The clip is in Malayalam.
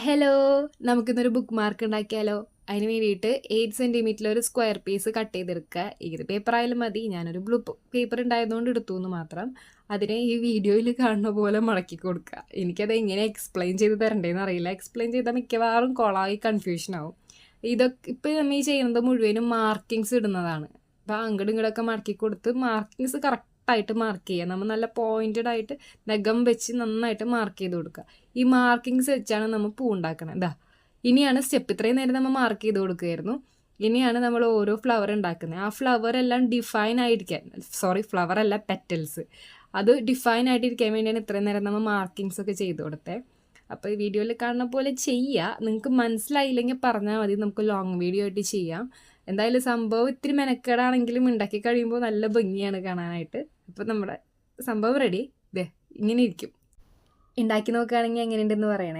ഹലോ, നമുക്കിന്നൊരു ബുക്ക് മാർക്ക് ഉണ്ടാക്കിയാലോ? അതിന് വേണ്ടിയിട്ട് 8 സെൻറ്റിമീറ്ററിൽ ഒരു സ്ക്വയർ പീസ് കട്ട് ചെയ്തെടുക്കുക. ഏത് പേപ്പർ ആയാലും മതി. ഞാനൊരു ബ്ലൂ പേപ്പർ ഉണ്ടായതുകൊണ്ട് എടുത്തു എന്ന് മാത്രം. അതിനെ ഈ വീഡിയോയിൽ കാണുന്ന പോലെ മടക്കി കൊടുക്കുക. എനിക്കത് എങ്ങനെ എക്സ്പ്ലെയിൻ ചെയ്ത് തരണ്ടേന്ന് അറിയില്ല. എക്സ്പ്ലെയിൻ ചെയ്താൽ മിക്കവാറും കൊളായി കൺഫ്യൂഷൻ ആവും. ഇതൊക്കെ ഇപ്പോൾ നമ്മൾ ഈ ചെയ്യുന്നത് മുഴുവനും മാർക്കിങ്സ് ഇടുന്നതാണ്. അപ്പോൾ അങ്ങോട്ടും ഇങ്ങോട്ടൊക്കെ മടക്കി കൊടുത്ത് മാർക്കിങ്സ് കറക്റ്റായിട്ട് മാർക്ക് ചെയ്യുക. നമ്മൾ നല്ല പോയിൻറ്റഡ് ആയിട്ട് നഖം വെച്ച് നന്നായിട്ട് മാർക്ക് ചെയ്ത് കൊടുക്കുക. ഈ മാർക്കിങ്സ് വെച്ചാണ് നമ്മൾ പൂ ഉണ്ടാക്കുന്നത്. ഇതാ ഇനിയാണ് സ്റ്റെപ്പ്. ഇത്രയും നേരം നമ്മൾ മാർക്ക് ചെയ്ത് കൊടുക്കുകയായിരുന്നു. ഇനിയാണ് നമ്മൾ ഓരോ ഫ്ലവർ ഉണ്ടാക്കുന്നത്. ആ ഫ്ലവർ എല്ലാം ഡിഫൈൻ ആയിരിക്കാൻ, ഫ്ലവർ അല്ല, പെറ്റൽസ്, അത് ഡിഫൈൻ ആയിട്ടിരിക്കാൻ വേണ്ടിയാണ് ഇത്രയും നേരം നമ്മൾ മാർക്കിങ്സ് ഒക്കെ ചെയ്ത് കൊടുത്തത്. അപ്പോൾ ഈ വീഡിയോയിൽ കാണുന്ന പോലെ ചെയ്യുക. നിങ്ങൾക്ക് മനസ്സിലായില്ലെങ്കിൽ പറഞ്ഞാൽ മതി, നമുക്ക് ലോങ് വീഡിയോ ആയിട്ട് ചെയ്യാം. എന്തായാലും സംഭവം ഇത്തിരി മെനക്കേടാണെങ്കിലും ഉണ്ടാക്കി കഴിയുമ്പോൾ നല്ല ഭംഗിയാണ് കാണാനായിട്ട്. അപ്പോൾ നമ്മുടെ സംഭവം റെഡി. ഇതേ ഇങ്ങനെ ഇരിക്കും. ഉണ്ടാക്കി നോക്കുകയാണെങ്കിൽ എങ്ങനെയുണ്ടെന്ന് പറയണേ.